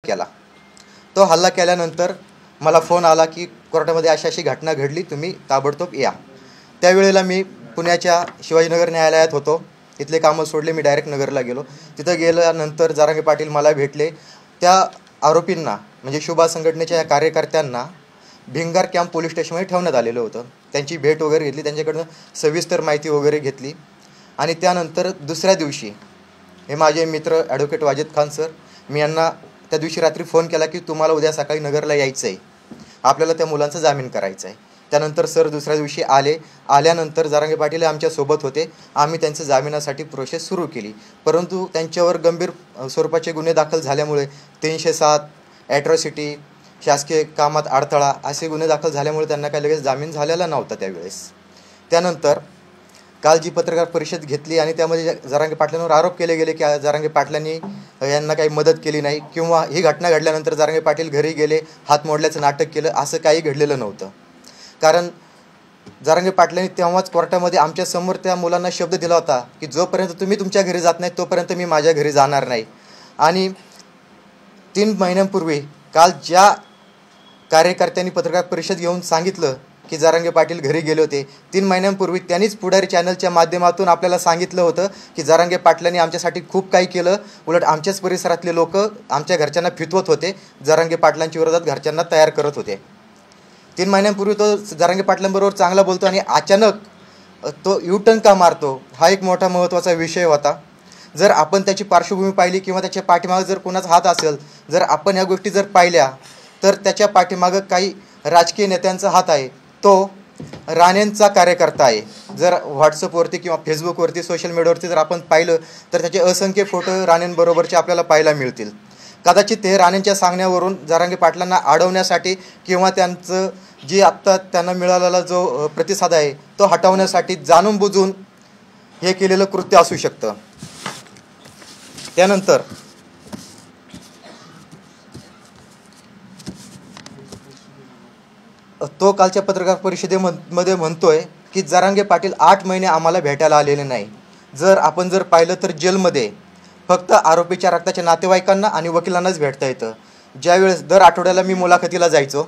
केला. तो हल्ला केल्यानंतर मला फोन आला की कोर्टामध्ये अशी अशी घटना घडली, तुम्ही ताबडतोब या. त्यावेळेला मी पुण्याच्या शिवाजीनगर न्यायालयात होतो. इथले कामं सोडले, मी डायरेक्ट नगरला गेलो. तिथं गेल्यानंतर जरांगे पाटील मला भेटले. त्या आरोपींना म्हणजे शुभा संघटनेच्या या कार्यकर्त्यांना भिंगार कॅम्प पोलीस स्टेशनमध्ये ठेवण्यात आलेलं होतं. त्यांची भेट वगैरे घेतली, त्यांच्याकडनं सविस्तर माहिती वगैरे घेतली. आणि त्यानंतर दुसऱ्या दिवशी हे माझे मित्र ॲडव्होकेट वाजिद खान सर, मी यांना त्या दिवशी रात्री फोन केला की तुम्हाला उद्या सकाळी नगरला यायचं आहे, आपल्याला त्या मुलांचा जामीन करायचा आहे. त्यानंतर सर दुसऱ्या दिवशी आल्यानंतर जरांगे पाटील आमच्यासोबत होते. आम्ही त्यांचं जामिनासाठी प्रोसेस सुरू केली. परंतु त्यांच्यावर गंभीर स्वरूपाचे गुन्हे दाखल झाल्यामुळे 307 ॲट्रॉसिटी, शासकीय कामात अडथळा असे गुन्हे दाखल झाल्यामुळे त्यांना काही लगेच जामीन झालेला नव्हता त्यावेळेस. त्यानंतर काल जी पत्रकार परिषद घेतली आणि त्यामध्ये जरांगे पाटलांवर आरोप केले गेले की जरांगे पाटलांनी यांना काही मदत केली नाही किंवा ही घटना घडल्यानंतर जरांगे पाटील घरी गेले, हात मोडल्याचं नाटक केलं, असं काही घडलेलं नव्हतं. कारण जरांगे पाटलांनी तेव्हाच कोर्टामध्ये आमच्यासमोर त्या मुलांना शब्द दिला होता की जोपर्यंत तुम्ही तुमच्या घरी जात नाही तोपर्यंत मी माझ्या घरी जाणार नाही. आणि 3 महिन्यांपूर्वी काल ज्या कार्यकर्त्यांनी पत्रकार परिषद घेऊन सांगितलं की जरांगे पाटील घरी गेले होते, 3 महिन्यांपूर्वी त्यांनीच पुढारी चॅनलच्या माध्यमातून आपल्याला सांगितलं होतं की जरांगे पाटलांनी आमच्यासाठी खूप काही केलं. उलट आमच्याच परिसरातले लोक आमच्या घरच्यांना फितवत होते, जरांगे पाटलांच्या विरोधात घरच्यांना तयार करत होते. 3 महिन्यांपूर्वी तो जरांगे पाटलांबरोबर चांगला बोलतो आणि अचानक तो युटर्न का मारतो, हा एक मोठा महत्त्वाचा विषय होता. जर आपण त्याची पार्श्वभूमी पाहिली किंवा त्याच्या पाठीमागं जर कोणाचा हात असेल, जर आपण ह्या गोष्टी जर पाहिल्या तर त्याच्या पाठीमागं काही राजकीय नेत्यांचा हात आहे. तो राणेंचा कार्यकर्ता आहे. जर व्हॉट्सअपवरती किंवा फेसबुकवरती, सोशल मीडियावरती जर आपण पाहिलं तर त्याचे असंख्य फोटो राणेंबरोबरचे आपल्याला पाहायला मिळतील. कदाचित हे राणेंच्या सांगण्यावरून जरांगे पाटलांना अडवण्यासाठी किंवा त्यांचं जी आत्ता त्यांना मिळालेला जो प्रतिसाद आहे तो हटवण्यासाठी जाणून बुजून हे केलेलं कृत्य असू शकतं. त्यानंतर तो कालच्या पत्रकार परिषदेमध्ये म्हणतोय की जरांगे पाटील 8 महिने आम्हाला भेटायला आलेले नाही. जर आपण जर पाहिलं तर जेलमध्ये फक्त आरोपीच्या रक्ताच्या नातेवाईकांना आणि वकिलांनाच भेटता येतं. ज्यावेळेस दर आठवड्याला मी मुलाखतीला जायचो,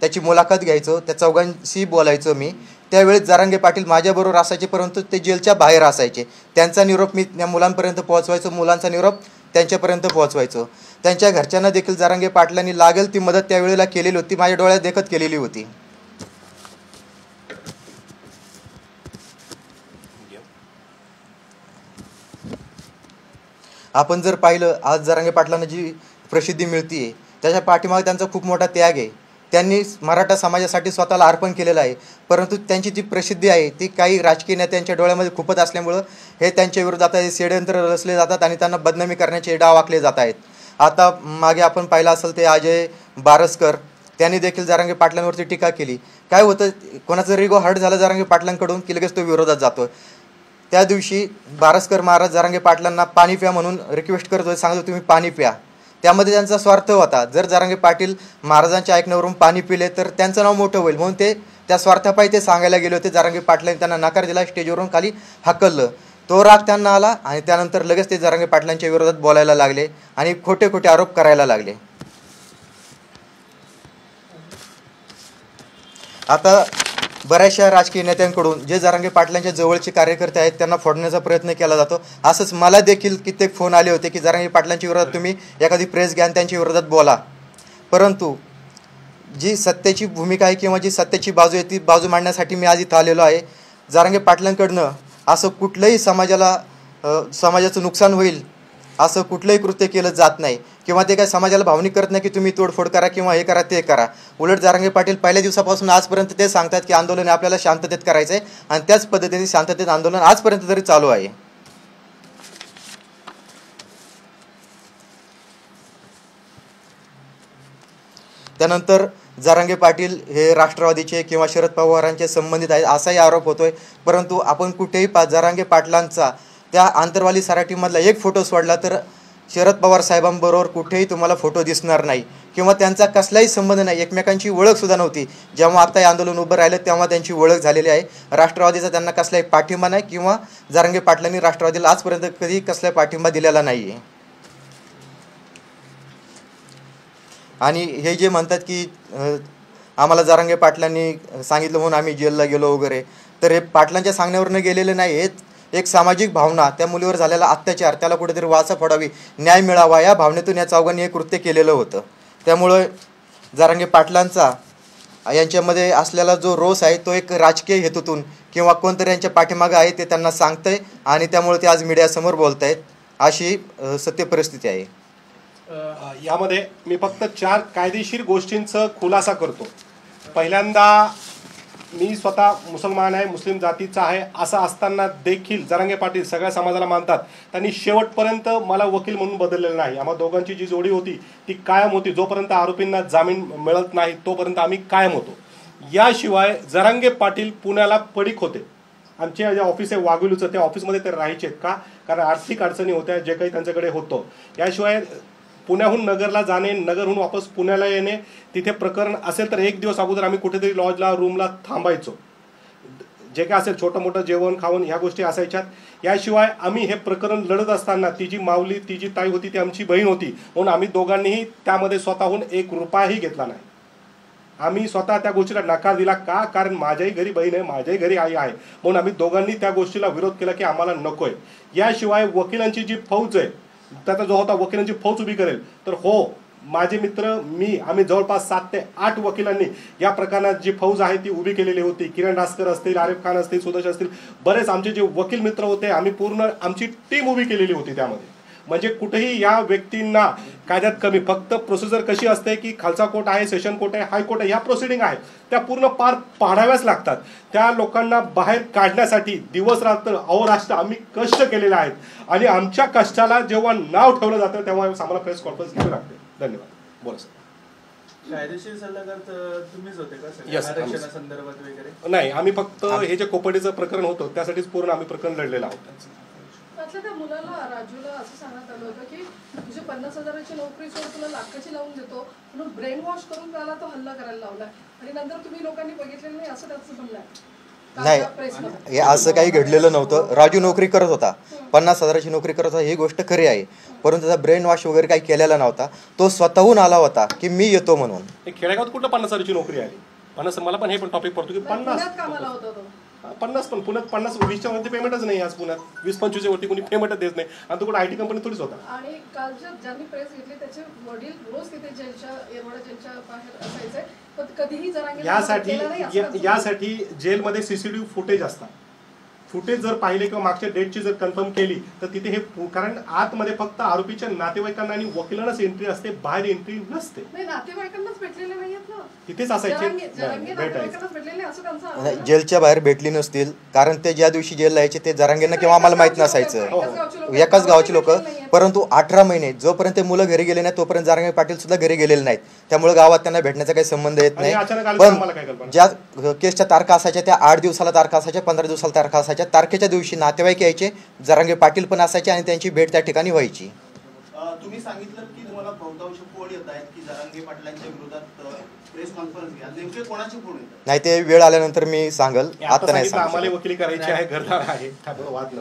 त्याची मुलाखत घ्यायचो, त्या चौघांशी बोलायचो मी, त्यावेळेस जरांगे पाटील माझ्याबरोबर असायचे, परंतु ते जेलच्या बाहेर असायचे. त्यांचा निरोप मी त्या मुलांपर्यंत पोहोचवायचो, मुलांचा निरोप त्यांच्यापर्यंत पोहोचवायचो. त्यांच्या घरच्यांना देखील जरांगे पाटलांनी लागेल ती मदत त्यावेळेला केलेली होती, माझ्या डोळ्यात देखत केलेली होती. आपण जर पाहिलं आज जरांगे पाटलांना जी प्रसिद्धी मिळते त्याच्या पाठीमागे त्यांचा खूप मोठा त्याग आहे. त्यांनी मराठा समाजासाठी स्वतःला अर्पण केलेलं आहे. परंतु त्यांची जी प्रसिद्धी आहे ती काही राजकीय नेत्यांच्या डोळ्यामध्ये खूपच असल्यामुळं हे त्यांच्या विरोधात षडयंत्र रचले जातात आणि त्यांना बदनामी करण्याचे डाव आखले जात आहेत. आता मागे आपण पाहिलं असेल ते अजय बारसकर, त्यांनी देखील जरांगे पाटलांवरती टीका केली. काय होतं, कोणाचं रिगो हर्ट झालं जरांगे पाटलांकडून की लगेच तो विरोधात जातो. त्या दिवशी बारसकर महाराज जरांगे पाटलांना पाणी प्या म्हणून रिक्वेस्ट करत होते, सांगतो तुम्ही पाणी प्या. त्यामध्ये त्यांचा स्वार्थ होता. जर जरांगे पाटील महाराजांच्या ऐकण्यावरून पाणी पिले तर त्यांचं नाव मोठं होईल म्हणून ते त्या स्वार्थापायी ते सांगायला गेले होते. जरांगे पाटलांनी त्यांना नकार दिला, स्टेजवरून खाली हाकललं. तो राग त्यांना आला आणि त्यानंतर लगेच ते जरांगे पाटलांच्या विरोधात बोलायला लागले आणि खोटे खोटे आरोप करायला लागले. आता बऱ्याचशा राजकीय नेत्यांकडून जे जरांगे पाटलांच्या जवळचे कार्यकर्ते आहेत त्यांना फोडण्याचा प्रयत्न केला जातो. असंच मला देखील कित्येक फोन आले होते की जरांगे पाटलांच्या विरोधात तुम्ही एखादी प्रेस घ्या आणि त्यांच्या विरोधात बोला. परंतु जी सत्याची भूमिका आहे किंवा जी सत्याची बाजू आहे ती बाजू मांडण्यासाठी मी आज इथं आलेलो आहे. जरांगे पाटलांकडनं असं कुठलंही समाजाचं नुकसान होईल असं कुठलंही कृत्य केलं जात नाही किंवा ते काय समाजाला भावनिक करत नाही की तुम्ही तोडफोड करा किंवा हे करा ते करा. उलट जरांगे पाटील पहिल्या दिवसापासून आजपर्यंत ते सांगतात की आंदोलन आपल्याला शांततेत करायचं आहे आणि त्याच पद्धतीने शांततेत आंदोलन आजपर्यंत तरी चालू आहे. त्यानंतर जरांगे पाटील हे राष्ट्रवादीचे किंवा शरद पवारांचे संबंधित आहेत असाही आरोप होतोय. परंतु आपण कुठेही जरांगे पाटलांचा त्या आंतरवाली सराटीमधला एक फोटो सोडला तर शरद पवार साहेबांबरोबर कुठेही तुम्हाला फोटो दिसणार नाही किंवा त्यांचा कसलाही संबंध नाही. एकमेकांची ओळखसुद्धा नव्हती. जेव्हा आता हे आंदोलन उभं राहिलं तेव्हा त्यांची ओळख झालेली आहे. राष्ट्रवादीचा त्यांना कसलाही पाठिंबा नाही किंवा जरांगे पाटलांनी राष्ट्रवादीला आजपर्यंत कधी कसलाही पाठिंबा दिलेला नाही आहे. आणि हे जे म्हणतात की आम्हाला जरांगे पाटलांनी सांगितलं म्हणून आम्ही जेलला गेलो वगैरे, तर हे पाटलांच्या सांगण्यावरनं गेलेले नाही. हे एक सामाजिक भावना, त्या मुलीवर झालेला अत्याचार, त्याला कुठेतरी वाचा फोडावी, न्याय मिळावा या भावनेतून या चौघांनी हे कृत्य केलेलं होतं. त्यामुळं जरांगे पाटलांचा यांच्यामध्ये असलेला जो रोष आहे तो एक राजकीय हेतूतून किंवा कोणतरी यांच्या पाठीमागं आहे ते त्यांना सांगतंय आणि त्यामुळे ते आज मीडियासमोर बोलत आहेत, अशी सत्य परिस्थिती आहे. यामध्ये मी फक्त 4 कायदेशीर गोष्टींचा खुलासा करतो. पहिल्यांदा, मी स्वतः मुसलमान आहे, मुस्लिम जातीचा आहे, असं असताना देखील जरांगे पाटील सगळ्या समाजाला मानतात. त्यांनी शेवटपर्यंत मला वकील म्हणून बदललेलं नाही. आम्हा दोघांची जी जोडी होती ती कायम होती. जोपर्यंत आरोपींना जामीन मिळत नाही तोपर्यंत आम्ही कायम होतो. याशिवाय जरांगे पाटील पुण्याला पडीक होते. आमचे जे ऑफिस आहे वाघोलीचं, त्या ऑफिसमध्ये ते राहायचे का, कारण आर्थिक अडचणी होत्या, जे काही त्यांच्याकडे होतं. याशिवाय पुण्याहून नगरला जाणे, नगरहून वापस पुण्याला येणे, तिथे प्रकरण असेल तर 1 दिवस अगोदर आम्ही कुठेतरी लॉजला रूमला थांबायचो. जे काय असेल छोटं मोठं जेवण खावण ह्या गोष्टी असायच्यात. याशिवाय आम्ही हे प्रकरण लढत असताना ती जी माऊली, ती जी ताई होती ती आमची बहीण होती, म्हणून आम्ही दोघांनीही त्यामध्ये स्वतःहून 1 रुपयाही घेतला नाही. आम्ही स्वतः त्या गोष्टीला नकार दिला का, कारण माझ्याही घरी बहीण आहे, माझ्याही घरी आई आहे, म्हणून आम्ही दोघांनी त्या गोष्टीला विरोध केला की आम्हाला नकोय. याशिवाय वकिलांची जी फौज आहे, त्याचा जो होता वकिलांची फौज उभी करेल, तर हो, माझे मित्र, मी, आम्ही जवळपास 7 ते 8 वकिलांनी या प्रकरणात जी फौज आहे ती उभी केलेली होती. किरण डास्कर असतील, आरिफ खान असतील, सुदर्श असतील, बरेच आमचे जे वकील मित्र होते, आम्ही पूर्ण आमची टीम उभी केलेली होती त्यामध्ये. म्हणजे कुठेही या व्यक्तींना कायद्यात कमी, फक्त प्रोसिजर कशी असते की खालचा कोर्ट आहे, सेशन कोर्ट आहे, हायकोर्ट आहे, ह्या प्रोसिडिंग आहे त्या पूर्ण पार पाडाव्याच लागतात. त्या लोकांना बाहेर काढण्यासाठी दिवस रात्र अहोरात्र आम्ही कष्ट केलेले आहेत आणि आमच्या कष्टाला जेव्हा नाव ठेवलं जातं तेव्हा आम्हाला प्रेस कॉन्फरन्स घ्यावी लागते. धन्यवाद. बोला सर. कायदेशीर सल्लागार तुम्हीच होते का आरक्षणासंदर्भात वगैरे? नाही, आम्ही फक्त हे जे कोपर्डीचं प्रकरण होतं त्यासाठीच पूर्ण आम्ही प्रकरण लढलेलं आहोत. त्या मुलाला राजूला असं सांगण्यात आलं होतं की तुझी 50,000ची नोकरी सोड, तुला लाखाची लावून देतो म्हणून ब्रेन वॉश करून त्याला तो हल्ला करायला लावलाय आणि नंतर तुम्ही लोकांनी बघितलेलं नाही असं त्याचं म्हणणं आहे. नाही, हे असं काही घडलेलं नव्हतं. राजू नोकरी करत होता, 50,000ची नोकरी करत होता, ही गोष्ट खरी आहे, परंतु त्याचा ब्रेन वॉश वगैरे काही केलेला नव्हता. तो स्वतःहून आला होता की मी येतो म्हणून. खेडेगावात कुठं 50,000ची नोकरी आली? 50, मला पण हे पण टॉपिक पडतो की 50 कामाला होता तो. 50 पण पुण्यात 50, 20च्या वरती पेमेंटच नाही. आज पुण्यात 20-25च्या वरती कोणी पेमेंटच देत नाही आणि तो कुठे IT कंपनी थोडीच होता. आणि कालच्या ज्यांनी प्रेस घेतली त्याचे वडील रोज तिथे जेलच्या बाहेर असायचे, पण कधीही जरांगे यासाठी जेलमध्ये CCTV फुटेज असतात. फुटेज जर पाहिले किंवा मागच्या डेटची जर कन्फर्म केली तर तिथे हे, कारण आतमध्ये फक्त आरोपीच्या नातेवाईकांना आणि वकिलांनाच एंट्री असते, बाहेर एंट्री नसते. नातेवाईकांनाच भेटलेले नाहीत ना, तिथेच असायचे. जेलच्या बाहेर भेटली नसतील, कारण ते ज्या दिवशी जेलला यायचे ते जरांगेंना किंवा आम्हाला माहित नसायचं, एकाच गावाची लोक. परंतु 18 महिने जोपर्यंत मुलं घरी गेले नाही तोपर्यंत जरांगे पाटील सुद्धा घरी गेलेले नाहीत. त्यामुळे गावात त्यांना भेटण्याचा काही संबंध येत नाही. पण ज्या केसच्या तारखा असायच्या त्या 8 दिवसाला तारखा असायच्या, 15 दिवसाला तारखा असायच्या. तारखेच्या दिवशी नातेवाईक यायचे, जरांगे पाटील पण असायचे आणि त्यांची भेट त्या ठिकाणी व्हायची. तुम्ही सांगितलं की तुम्हाला बहुतांश फोन येत आहेत की जरांगे पाटलांच्या विरोधात प्रेस कॉन्फरन्स घ्या, नेमके कोणाचे फोन येतात? नाही, ते वेळ आल्यानंतर मी सांगल, आता नाही सांगू. आम्हाला वकिली करायची आहे, घरदार आहे, त्यामुळे वाद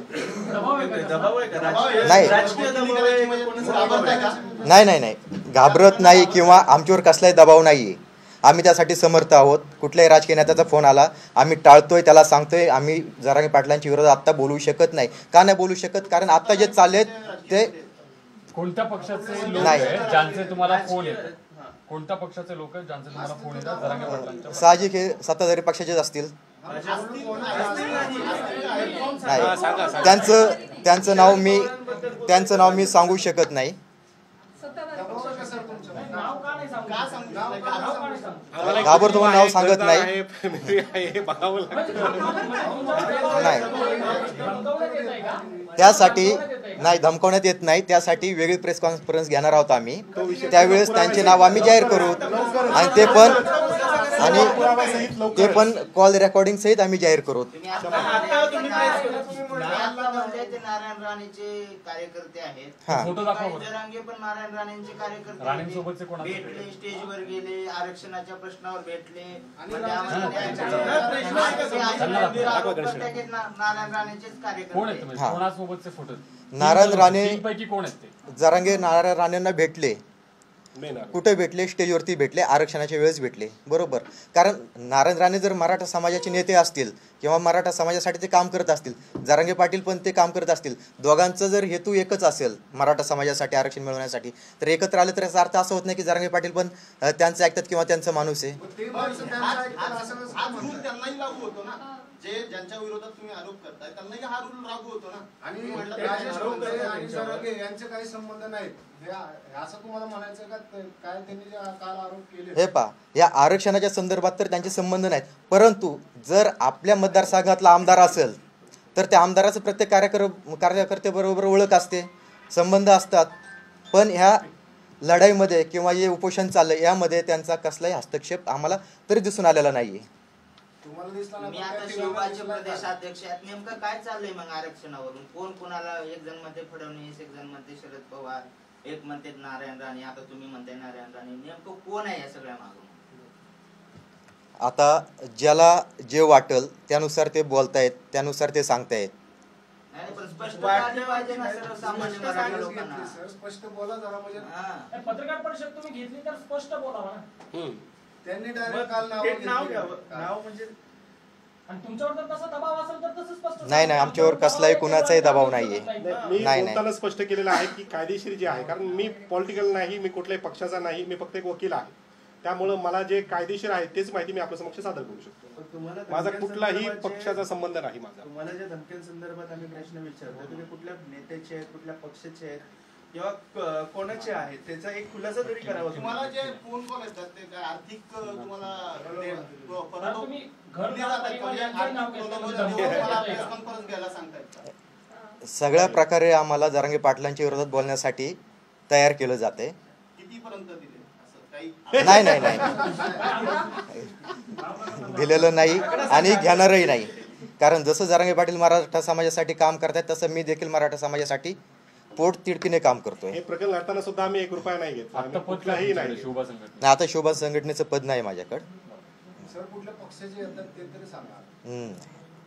नाही, घाबरत नाही किंवा आमच्यावर कसलाही दबाव नाहीये. आम्ही त्यासाठी समर्थ आहोत. कुठल्याही राजकीय नेत्याचा फोन आला आम्ही टाळतोय, त्याला सांगतोय आम्ही जरांगे पाटलांच्या विरोधात आत्ता बोलू शकत नाही. का नाही बोलू शकत? कारण आता जे चाललेत ते कोणत्या पक्षाचे लोक आहेत ज्यांचे तुम्हाला फोन येतात? कोणत्या पक्षाचे लोक आहेत ज्यांचे तुम्हाला फोन येतात जरांगे पाटलांच्या? साहजिक हे सत्ताधारी पक्षाचेच असतील. नाही, त्यांचं नाव मी सांगू शकत नाही. घाबरतो नाव सांगत नाही. त्यासाठी नाही, धमकवण्यात येत नाही. त्यासाठी वेगळी प्रेस कॉन्फरन्स घेणार आहोत आम्ही. त्यावेळेस त्यांचे नाव आम्ही जाहीर करू आणि ते पण कॉल रेकॉर्डिंग सहित आम्ही जाहीर करू. नारायण राणेचे कार्यकर्ते आहेत. फोटो दाखवा. जरांगे पण नारायण राणेंचे कार्यकर्ते राणेंसोबतचे कोण भेटले, स्टेजवर गेले, आरक्षणाच्या प्रश्नावर भेटले. नारायण राणेचेच कार्यकर्ते. कोणासोबतचे फोटो? नारायण राणे पैकी कोण आहेत ते? जरांगे नारायण राणेंना भेटले मेन आरोप. कुठे भेटले? स्टेजवरती भेटले, आरक्षणाच्या वेळेस भेटले, बरोबर. कारण नारायण राणे जर मराठा समाजाचे नेते असतील किंवा मराठा समाजासाठी ते काम करत असतील, जरांगे पाटील पण ते काम करत असतील, दोघांचं जर हेतू एकच असेल मराठा समाजासाठी आरक्षण मिळवण्यासाठी, तर एकत्र आले तर याचा अर्थ असं होत नाही की जरांगे पाटील पण त्यांचं ऐकतात किंवा त्यांचा माणूस आहे. हाच रूल त्यांनाही लागू होतो ना, जे ज्यांच्या विरोधात तुम्ही आरोप करताय त्यांनाही हा रूल लागू होतो ना. आणि म्हटलं राजेश तर टोपे आणि जरांगे यांचे काही संबंध नाहीत, असं तुम्हाला म्हणायचं का? काय त्यांनी जे काल आरोप केले, हे पहा, या आरक्षणाच्या संदर्भात तर त्यांचे संबंध नाहीत, परंतु जर आपल्या मतदारसंघातला आमदार असेल तर त्या आमदाराचं प्रत्येक कार्यकर्त्याबरोबर ओळख असते, संबंध असतात. पण ह्या लढाईमध्ये किंवा हे उपोषण चाललं यामध्ये त्यांचा कसलाही हस्तक्षेप आम्हाला तरी दिसून आलेला नाही आहे. तुम्हाला दिसला ना? मी आता शिवबाचे प्रदेशाध्यक्ष आहेत, नेमकं काय चाललंय मग आरक्षणावरून? कोण कोणाला? एक जण म्हणते फडणवीस, एक जण म्हणते शरद पवार, एक म्हणते नारायण राणे, आता तुम्ही म्हणताय नारायण राणे. नेमकं कोण आहे या सगळ्या मागून? आता ज्याला जे वाटल त्यानुसार ते बोलतायत, त्यानुसार ते सांगतायत. नाही पण स्पष्ट झालं पाहिजे ना सर्वसामान्य मराठी लोकांना. सर स्पष्ट बोला जरा, म्हणजे हा. पत्रकार परिषद तुम्ही घेतली तर स्पष्ट बोलावा ना. त्यांनी डायरेक्ट काल एक नाव घेतलं. घ्यावं, नाव म्हणजे आणि तुमच्यावर जर तसा दबाव असेल तर तसं स्पष्ट नाही, नाही, आमच्यावर कसलाही कुणाचाही दबाव नाहीये. मी नाही. बोलताना स्पष्ट केलेलं आहे की कायदेशीर जे आहे, कारण मी पॉलिटिकल नाही, मी कुठल्याही पक्षाचा नाही, मी फक्त एक वकील आहे. त्यामुळं मला जे कायदेशीर आहे तेच माहिती मी आपल्या समक्ष सादर करू शकतो. तुम्हाला माझा कुठलाही धमक्यांसंदर्भात जे- पक्षाचा संबंध नाही माझा. तुम्हाला ज्या धमक्यांसंदर्भात आम्ही प्रश्न विचारतो, तुम्ही कुठल्या नेत्याचे आहेत, कुठल्या पक्षाचे आहेत किंवा कोणाचे आहेत, त्याचा एक खुलासा तरी करावा. तुम्हाला जे फोन कॉल येतात ते काय आर्थिक तुम्हाला ते तर तुम्ही घर दिले जातात का? म्हणजे यांचं नाव आर्थिक घेतलं प्रलोभन म्हणजे देऊन धमकी मला देताय प्रेस का? कॉन्फरन्स घ्यायला सांगतायत का? सगळ्या प्रकारे आम्हाला जरांगे पाटलांच्या विरोधात बोलण्यासाठी तयार केलं जाते. कितीपर्यंत दिले असं काही? नाही, नाही, नाही, दिलेलं नाही आणि घेणारही नाही. कारण जसं जरांगे पाटील मराठा समाजासाठी काम करतात तसं मी देखील मराठा समाजासाठी पोट तिडकीने काम करतोय. हे प्रकरण लढताना सुद्धा आम्ही 1 रुपया नाही घेतला, आता आम्ही पद कुठलाही काय नाही. शिवबा संघटना नाही, आता शोभा संघटनेचं पद नाही माझ्याकडं. सर कुठल्या पक्षाचे येतात ते तरी सांगा.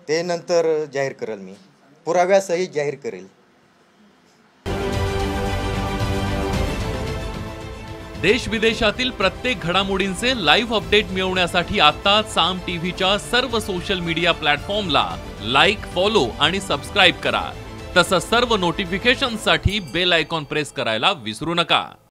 ते नंतर जाहीर करेल, मी पुराव्यासहित जाहीर करेल. देश विदेशातील प्रत्येक घडामोडींचे लाईव्ह अपडेट मिळवण्यासाठी आता साम टीव्हीच्या सर्व सोशल मीडिया प्लॅटफॉर्मला लाईक, फॉलो आणि सबस्क्राईब करा. तसंच सर्व नोटिफिकेशनसाठी बेल आयकॉन प्रेस करायला विसरू नका.